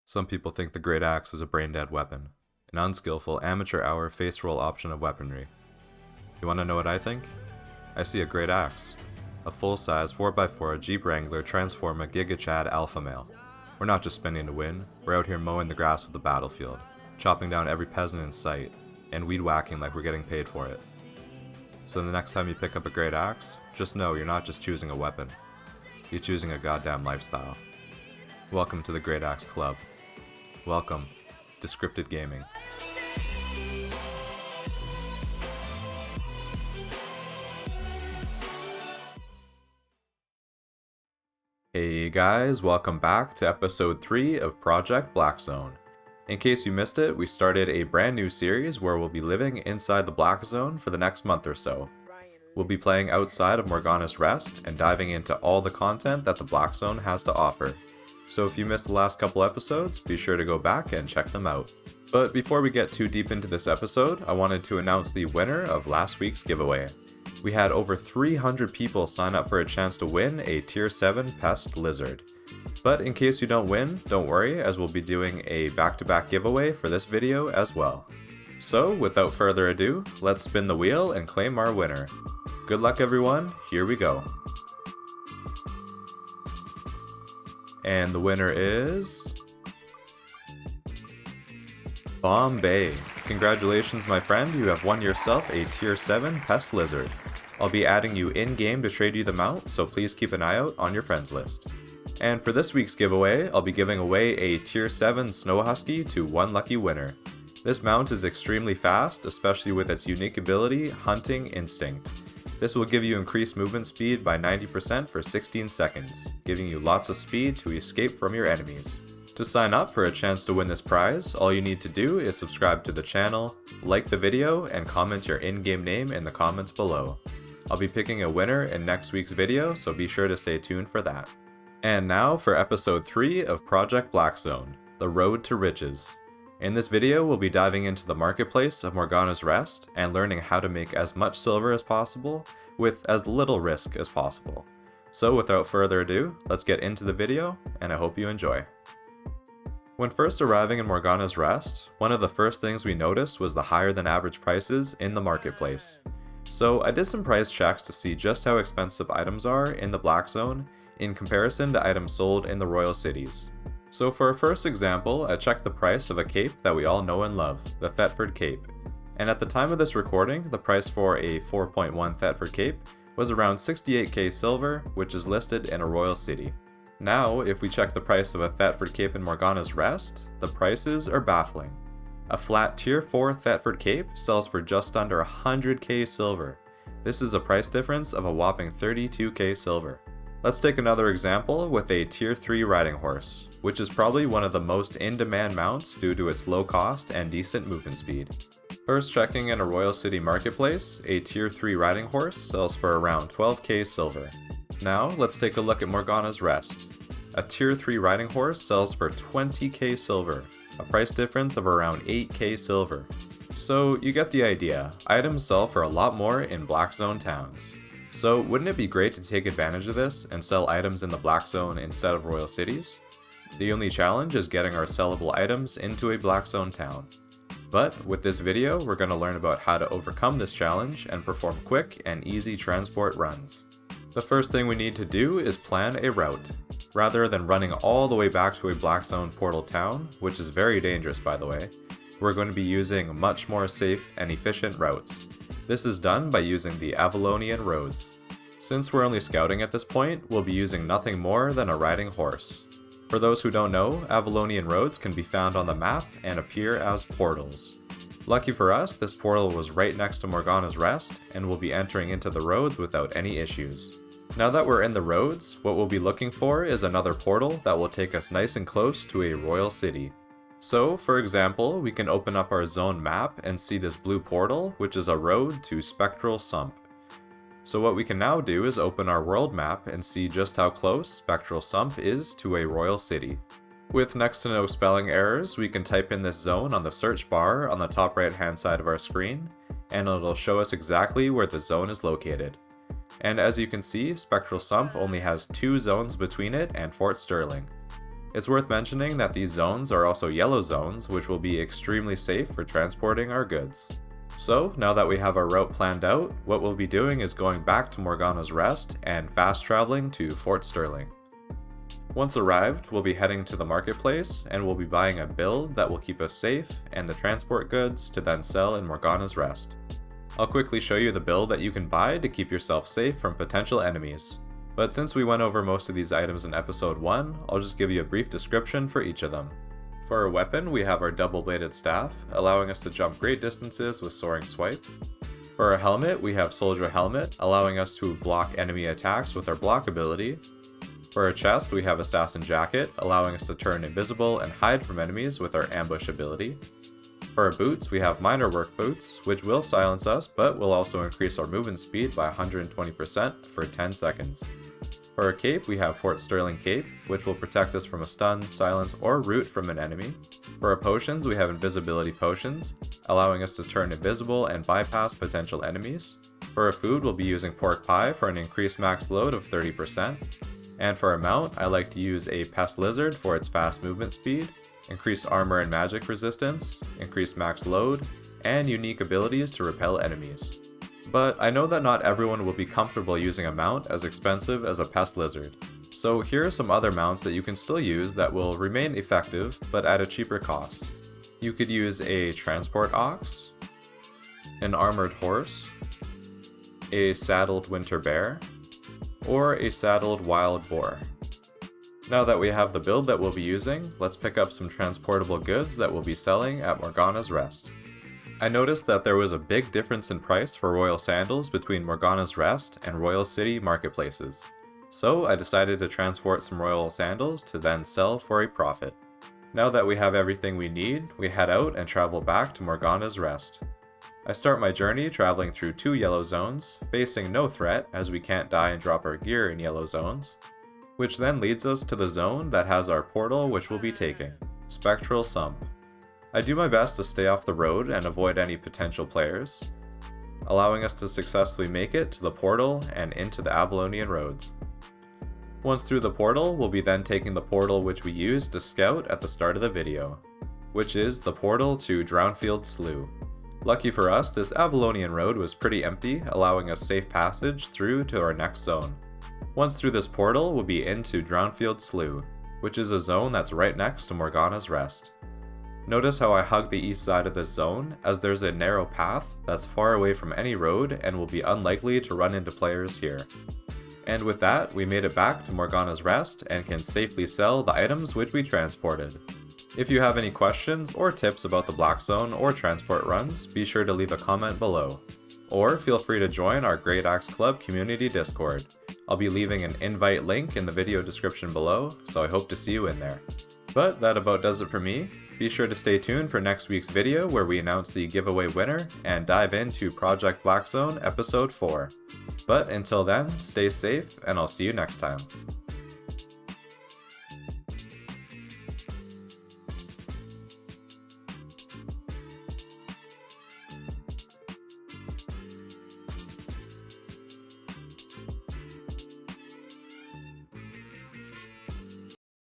Some people think the great axe is a brain-dead weapon, an unskillful amateur-hour face-roll option of weaponry. You want to know what I think? I see a great axe. A full-size 4x4 Jeep Wrangler Transforma Giga Chad Alpha Male. We're not just spinning to win, we're out here mowing the grass of the battlefield, chopping down every peasant in sight, and weed whacking like we're getting paid for it. So the next time you pick up a great axe, just know you're not just choosing a weapon, you're choosing a goddamn lifestyle. Welcome to the Great Axe Club. Welcome to Scripted Gaming. Hey guys, welcome back to episode 3 of Project Black Zone. In case you missed it, we started a brand new series where we'll be living inside the Black Zone for the next month or so. We'll be playing outside of Morgana's Rest and diving into all the content that the Black Zone has to offer. So if you missed the last couple episodes, be sure to go back and check them out. But before we get too deep into this episode, I wanted to announce the winner of last week's giveaway. We had over 300 people sign up for a chance to win a Tier 7 Pest Lizard. But in case you don't win, don't worry, as we'll be doing a back-to-back giveaway for this video as well. So without further ado, let's spin the wheel and claim our winner. Good luck everyone, here we go. And the winner is... Bombay. Congratulations my friend, you have won yourself a Tier 7 Pest Lizard. I'll be adding you in-game to trade you the mount, so please keep an eye out on your friends list. And for this week's giveaway, I'll be giving away a Tier 7 Snow Husky to one lucky winner. This mount is extremely fast, especially with its unique ability, Hunting Instinct. This will give you increased movement speed by 90% for 16 seconds, giving you lots of speed to escape from your enemies. To sign up for a chance to win this prize, all you need to do is subscribe to the channel, like the video, and comment your in-game name in the comments below. I'll be picking a winner in next week's video, so be sure to stay tuned for that. And now for episode 3 of Project Black Zone, The Road to Riches. In this video, we'll be diving into the marketplace of Morgana's Rest and learning how to make as much silver as possible with as little risk as possible. So without further ado, let's get into the video, and I hope you enjoy. When first arriving in Morgana's Rest, one of the first things we noticed was the higher than average prices in the marketplace. So I did some price checks to see just how expensive items are in the Black Zone in comparison to items sold in the Royal Cities. So for our first example, I checked the price of a cape that we all know and love, the Thetford Cape. And at the time of this recording, the price for a 4.1 Thetford Cape was around 68k silver, which is listed in a Royal City. Now, if we check the price of a Thetford Cape in Morgana's Rest, the prices are baffling. A flat Tier 4 Thetford Cape sells for just under 100k silver. This is a price difference of a whopping 32k silver. Let's take another example with a Tier 3 riding horse, which is probably one of the most in-demand mounts due to its low cost and decent movement speed. First checking in a Royal City marketplace, a Tier 3 riding horse sells for around 12k silver. Now let's take a look at Morgana's Rest. A Tier 3 riding horse sells for 20k silver, a price difference of around 8k silver. So you get the idea, items sell for a lot more in Black Zone towns. So wouldn't it be great to take advantage of this and sell items in the Black Zone instead of Royal Cities? The only challenge is getting our sellable items into a Black Zone town. But with this video, we're going to learn about how to overcome this challenge and perform quick and easy transport runs. The first thing we need to do is plan a route. Rather than running all the way back to a Black Zone portal town, which is very dangerous by the way, we're going to be using much more safe and efficient routes. This is done by using the Avalonian roads. Since we're only scouting at this point, we'll be using nothing more than a riding horse. For those who don't know, Avalonian roads can be found on the map and appear as portals. Lucky for us, this portal was right next to Morgana's Rest, and we'll be entering into the roads without any issues. Now that we're in the roads, what we'll be looking for is another portal that will take us nice and close to a Royal City. So, for example, we can open up our zone map and see this blue portal, which is a road to Spectral Sump. So what we can now do is open our world map and see just how close Spectral Sump is to a Royal City. With next to no spelling errors, we can type in this zone on the search bar on the top right hand side of our screen, and it'll show us exactly where the zone is located. And as you can see, Spectral Sump only has 2 zones between it and Fort Sterling. It's worth mentioning that these zones are also yellow zones, which will be extremely safe for transporting our goods. So, now that we have our route planned out, what we'll be doing is going back to Morgana's Rest and fast traveling to Fort Sterling. Once arrived, we'll be heading to the marketplace and we'll be buying a build that will keep us safe and the transport goods to then sell in Morgana's Rest. I'll quickly show you the build that you can buy to keep yourself safe from potential enemies. But since we went over most of these items in episode 1, I'll just give you a brief description for each of them. For our weapon, we have our double-bladed staff, allowing us to jump great distances with soaring swipe. For our helmet, we have Soldier Helmet, allowing us to block enemy attacks with our block ability. For our chest, we have Assassin Jacket, allowing us to turn invisible and hide from enemies with our ambush ability. For our boots, we have Minor Work Boots, which will silence us, but will also increase our movement speed by 120% for 10 seconds. For our cape, we have Fort Sterling Cape, which will protect us from a stun, silence, or root from an enemy. For our potions, we have Invisibility Potions, allowing us to turn invisible and bypass potential enemies. For our food, we'll be using Pork Pie for an increased max load of 30%. And for our mount, I like to use a Pest Lizard for its fast movement speed, increased armor and magic resistance, increased max load, and unique abilities to repel enemies. But I know that not everyone will be comfortable using a mount as expensive as a Pest Lizard, so here are some other mounts that you can still use that will remain effective but at a cheaper cost. You could use a Transport Ox, an Armored Horse, a Saddled Winter Bear, or a Saddled Wild Boar. Now that we have the build that we'll be using, let's pick up some transportable goods that we'll be selling at Morgana's Rest. I noticed that there was a big difference in price for Royal Sandals between Morgana's Rest and Royal City marketplaces, so I decided to transport some Royal Sandals to then sell for a profit. Now that we have everything we need, we head out and travel back to Morgana's Rest. I start my journey traveling through 2 yellow zones, facing no threat as we can't die and drop our gear in yellow zones, which then leads us to the zone that has our portal which we'll be taking, Spectral Sump. I do my best to stay off the road and avoid any potential players, allowing us to successfully make it to the portal and into the Avalonian roads. Once through the portal, we'll be then taking the portal which we used to scout at the start of the video, which is the portal to Drownfield Slough. Lucky for us, this Avalonian road was pretty empty, allowing us safe passage through to our next zone. Once through this portal, we'll be into Drownfield Slough, which is a zone that's right next to Morgana's Rest. Notice how I hug the east side of this zone, as there's a narrow path that's far away from any road and will be unlikely to run into players here. And with that, we made it back to Morgana's Rest and can safely sell the items which we transported. If you have any questions or tips about the Black Zone or transport runs, be sure to leave a comment below. Or feel free to join our Great Axe Club community Discord. I'll be leaving an invite link in the video description below, so I hope to see you in there. But that about does it for me. Be sure to stay tuned for next week's video where we announce the giveaway winner and dive into Project Black Zone Episode 4. But until then, stay safe and I'll see you next time.